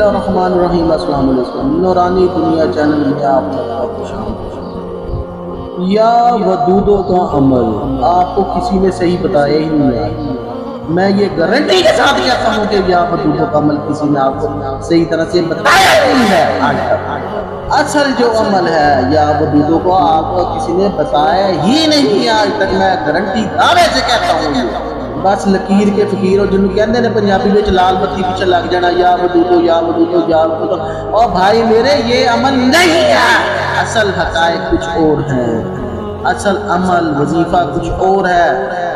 اللہ الرحمن الرحیم۔ السلام علیکم، نورانی دنیا چینل میں آپ کا خوش آمدید۔ یا ودودوں کا عمل آپ کو کسی نے صحیح بتایا ہی نہیں۔ میں یہ گارنٹی کے ساتھ کہتا ہوں کہ یا ودودوں کا عمل کسی نے آپ کو صحیح طرح سے بتایا نہیں ہے آج تک۔ اصل جو عمل ہے یا ودودوں کو آپ کو کسی نے بتایا ہی نہیں آج تک، میں گارنٹی دعوے سے کہتا ہوں۔ بس لکیر کے فقیر ہو جنہوں کہندے نے پنجابی وچ لال بتی پیچھے لگ جانا، یا ودودو یا ودودو یا ودودو۔ اور بھائی میرے یہ عمل نہیں ہے، اصل حقائق کچھ اور ہیں، اصل عمل وظیفہ کچھ اور ہے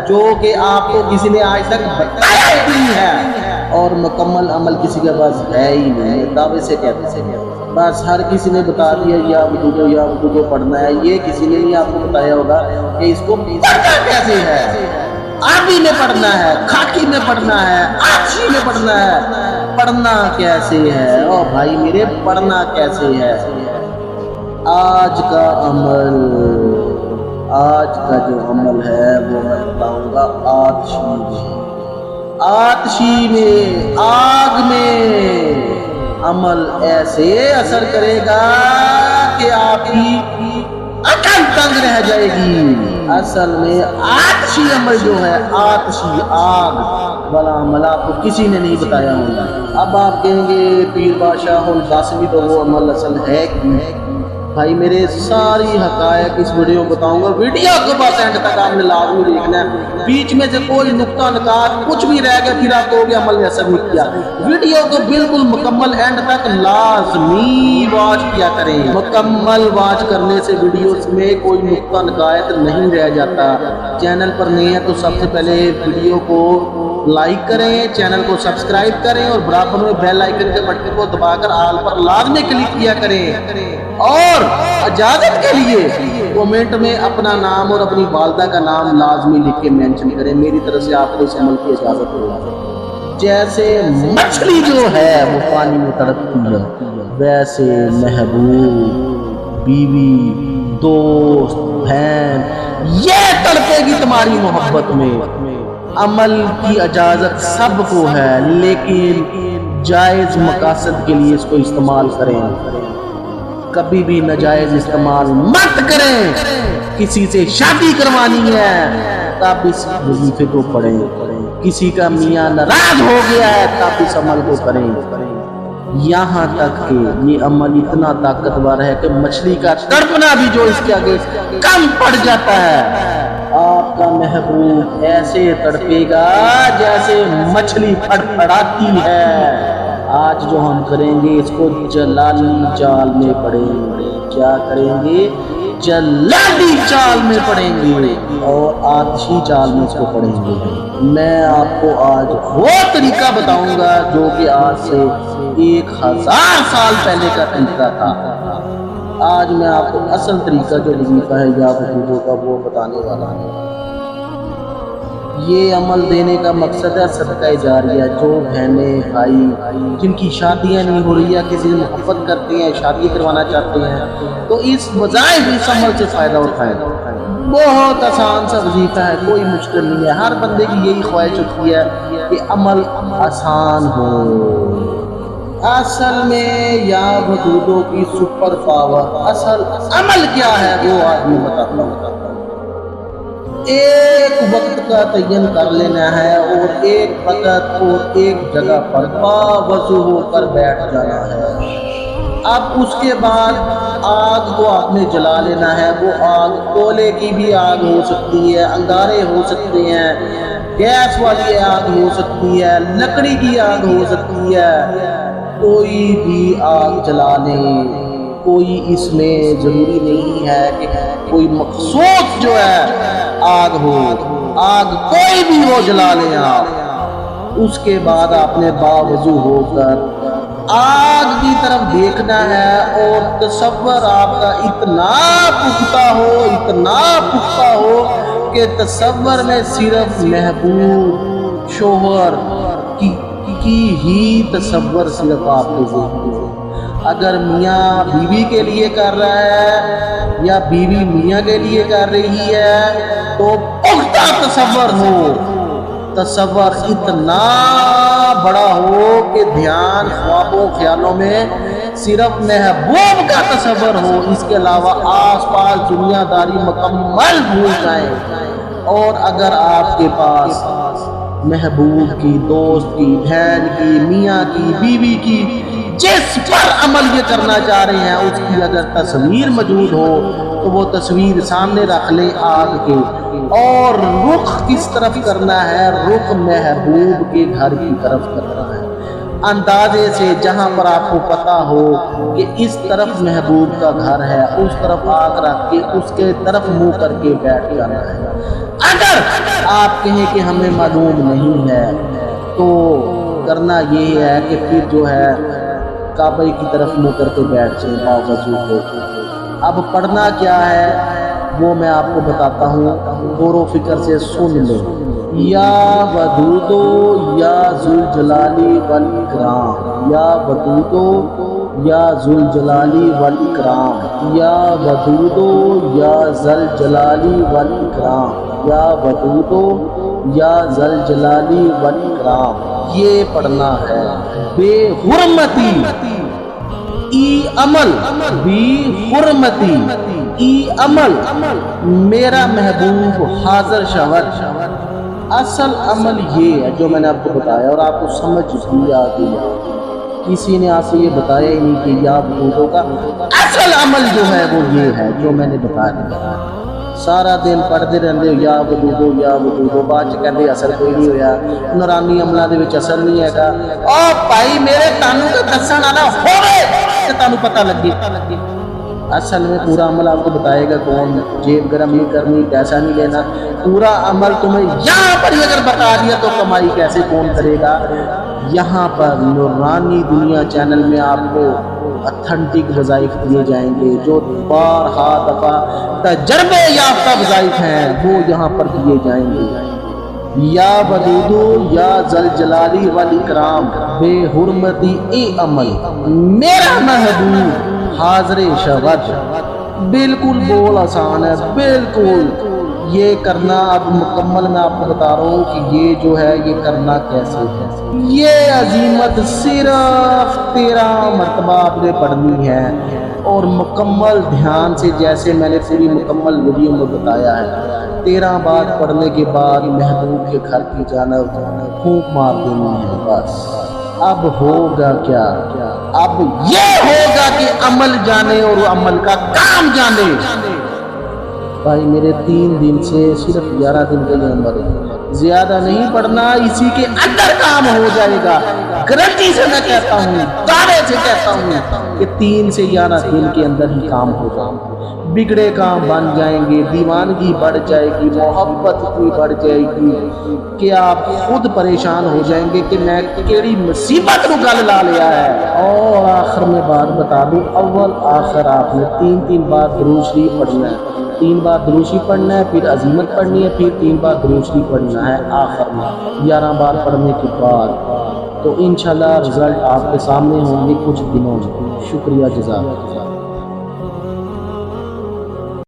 جو کہ آپ کو کسی نے آج تک بتایا ہی نہیں ہے، اور مکمل عمل کسی کے پاس ہے ہی نہیں۔ دعوے سے کہتے ہیں بس ہر کسی نے بتا دیا یا ودودو پڑھنا ہے، یہ کسی نے نہیں آپ کو بتایا ہوگا کہ اس کو پڑھنا کیسے ہے۔ آبی میں پڑھنا ہے، خاکی میں پڑھنا ہے، آتشی میں پڑھنا ہے، پڑھنا کیسے ہے؟ اور بھائی میرے پڑھنا کیسے ہے؟ آج کا عمل، آج کا جو عمل ہے وہ میں بتاؤں گا آتشی میں، آگ میں عمل ایسے اثر کرے گا کہ آپ کی عقل تنگ رہ جائے گی۔ اصل میں آتشی عمل جو ہے، آتشی آگ والا عمل آپ کو کسی نے نہیں بتایا ہوگا۔ اب آپ کہیں گے پیر بادشاہ القاسمی تو وہ عمل اصل ہے کہ بھائی میرے ساری حقائق اس ویڈیو میں بتاؤں گا، ویڈیو کو بس اینڈ تک آپ نے لازمی دیکھنا ہے، بیچ میں سے کوئی نقطہ نکات کچھ بھی رہ گیا پھر آپ کو بھی عمل نے اثر نہیں کیا۔ ویڈیو کو بالکل مکمل اینڈ تک لازمی واچ کیا کریں، مکمل واچ کرنے سے ویڈیوز میں کوئی نقطہ نکات نہیں رہ جاتا۔ چینل پر نہیں ہے تو سب سے پہلے ویڈیو کو لائک کریں، چینل کو سبسکرائب کریں اور برابر میں بیل آئیکن کے بٹن کو دبا کر آل پر لازمی کلک کیا کریں، اور اجازت کے لیے کومنٹ میں اپنا نام اور اپنی والدہ کا نام لازمی لکھ کے مینشن کریں۔ میری طرف سے آپ کو اس عمل کی اجازت ہو۔ جیسے مچھلی جو ہے وہ پانی میں تڑپتی ہے، ویسے محبوب، بیوی، دوست، بہن یہ تڑپے گی تمہاری محبت میں۔ عمل کی اجازت سب کو ہے لیکن جائز مقاصد کے لیے اس کو استعمال کریں، کبھی بھی ناجائز استعمال مت کریں۔ کسی سے شادی کروانی ہے تب اس وظیفے کو پڑھیں، کسی کا میاں ناراض ہو گیا ہے تب اس عمل کو کریں، یہاں تک کہ یہ عمل اتنا طاقتور ہے کہ مچھلی کا تڑپنا بھی جو اس کے آگے کم پڑ جاتا ہے۔ آپ کا محبوب ایسے تڑپے گا جیسے مچھلی پھڑپھڑاتی ہے۔ آج جو ہم کریں گے اس کو جلالی چال میں پڑھیں گے۔ کیا کریں گے؟ جلالی چال میں پڑھیں گے اور آتشی چال میں اس کو پڑھیں گے۔ میں آپ کو آج وہ طریقہ بتاؤں گا جو کہ آج سے 1000 سال پہلے کا طریقہ تھا۔ آج میں آپ کو اصل طریقہ جو وظیفہ ہے یا ودودوں کا وہ بتانے والا ہوں۔ یہ عمل دینے کا مقصد ہے صدقہ جاریہ۔ جو بہنیں بھائی جن کی شادیاں نہیں ہو رہی ہے، کسی سے محبت کرتے ہیں، شادی کروانا چاہتے ہیں، تو اس وظائف اس عمل سے فائدہ اٹھائیں۔ بہت آسان سا وظیفہ ہے، کوئی مشکل نہیں ہے۔ ہر بندے کی یہی خواہش ہوتی ہے کہ عمل آسان ہو۔ اصل میں یا ودودوں کی سپر پاور، اصل عمل کیا ہے وہ آدمی بتاتا ہوں۔ ایک وقت کا تعین کر لینا ہے اور ایک وقت اور ایک جگہ پر باوضو ہو کر بیٹھ جانا ہے۔ اب اس کے بعد آگ کو آپ نے جلا لینا ہے۔ وہ آگ کولے کی بھی آگ ہو سکتی ہے، انگارے ہو سکتے ہیں، گیس والی آگ ہو سکتی ہے، لکڑی کی آگ ہو سکتی ہے، کوئی بھی آگ جلا لیں۔ کوئی اس میں ضروری نہیں ہے کہ کوئی مخصوص جو ہے آگ ہو، آگ کوئی بھی ہو جلا لیں آپ۔ اس کے بعد آپ نے باوضو ہو کر آگ کی طرف دیکھنا ہے اور تصور آپ کا اتنا پختہ ہو، اتنا پختہ ہو کہ تصور میں صرف محبوب شوہر کی ہی تصور صرف آپ کے ذہن میں۔ اگر میاں بیوی کے لیے کر رہا ہے یا بیوی میاں کے لیے کر رہی ہے تو پختہ تصور ہو، تصور اتنا بڑا ہو کہ دھیان خوابوں خیالوں میں صرف محبوب کا تصور ہو، اس کے علاوہ آس پاس دنیا داری مکمل بھول جائیں، اور اگر آپ کے پاس محبوب کی، دوست کی، بہن کی، میاں کی، بیوی کی، جس پر عمل یہ کرنا چاہ رہے ہیں اس کی اگر تصویر موجود ہو تو وہ تصویر سامنے رکھ لیں آگ کے، اور رخ کس طرف کرنا ہے؟ رخ محبوب کے گھر کی طرف کرنا ہے، اندازے سے جہاں پر آپ کو پتا ہو کہ اس طرف محبوب کا گھر ہے، اس طرف آگ رکھ کے اس کے طرف منہ کر کے بیٹھ جانا ہے۔ اگر آپ کہیں کہ ہمیں معلوم نہیں ہے تو کرنا یہ ہے کہ پھر جو ہے کعبہ کی طرف منہ کر کے بیٹھ جائیں باوجود ہو۔ اب پڑھنا کیا ہے وہ میں آپ کو بتاتا ہوں، غور و فکر سے سن لیں۔ یا ودودو یا ذوالجلالی والاکرام، یا ودودو یا ذوالجلالی والاکرام، یا ودودو یا ذوالجلالی والاکرام، یا ودودو یا ذوالجلالی والاکرام، یہ پڑھنا ہے۔ بے حرمتی ای عمل، بی حرمتی ای عمل، میرا محبوب حاضر شود۔ اصل عمل یہ ہے جو میں نے آپ کو بتایا، اور آپ کو سمجھ بھی آ گیا، کسی نے آپ کو یہ بتایا ہی نہیں کہ یا بدودوں کا اصل عمل جو ہے وہ یہ ہے جو میں نے بتایا۔ سارا دن پڑھتے رہتے ہو یا ودودو یا ودودو، بعد چ کہتے اثر کوئی نہیں ہویا، نورانی عملہ دے وچ اثر نہیں ہے گا۔ او بھائی میرے تانوں تے دسن والا ہوے تے تانوں پتہ لگے۔ اصل میں پورا عمل آپ کو بتائے گا کون، جیب گرم نہیں کرنی، پیسہ نہیں لینا، پورا عمل تمہیں یہاں پر ہی اگر بتا دیا تو کمائی کیسے کون کرے گا؟ یہاں پر نورانی دنیا چینل میں آپ کو اتھنٹک وظائف دیے جائیں گے جو بارہا دفعہ تجربے یافتہ وظائف ہیں، وہ یہاں پر دیے جائیں گے۔ یا ودودو یا ذوالجلالی والاکرام، بے حرمتی اے عمل، میرا محبوب حاضر شود۔ بالکل بول آسان ہے، بالکل یہ کرنا اب مکمل میں آپ کو بتا رہا ہوں کہ یہ جو ہے یہ کرنا کیسے ہے۔ یہ عظیمت صرف 13 مرتبہ آپ نے پڑھنی ہے، اور مکمل دھیان سے جیسے میں نے پوری مکمل ویڈیو میں بتایا ہے۔ 13 بار پڑھنے کے بعد محبوب کے گھر کی جانب پھونک مار دینی ہے بس۔ اب ہوگا کیا؟ اب یہ ہوگا کہ عمل جانے اور عمل کا کام جانے۔ بھائی میرے 3 دن سے صرف 11 دن کے لیے عمر ہے، زیادہ نہیں پڑھنا، اسی کے اندر کام ہو جائے گا۔ گارنٹی سے میں کہتا ہوں، دعوے سے کہتا ہوں کہ 3 سے 11 دن کے اندر ہی کام ہو جائے گا۔ بگڑے کام بن جائیں گے، دیوانگی بڑھ جائے گی، محبت اتنی بڑھ جائے گی کہ آپ خود پریشان ہو جائیں گے کہ میں کیڑی مصیبت کو گل لا لیا ہے۔ اور آخر میں بات بتا دوں، اول آخر آپ نے 3 بار درود شریف پڑھنا ہے، 3 بار درود شریف پڑھنا ہے، پھر عظیمت پڑھنی ہے، پھر 3 بار درود شریف پڑھنا ہے آخر میں 11 بار پڑھنے کے بعد۔ تو انشاءاللہ رزلٹ آپ کے سامنے ہوں گے کچھ دنوں میں۔ شکریہ، جزاک اللہ۔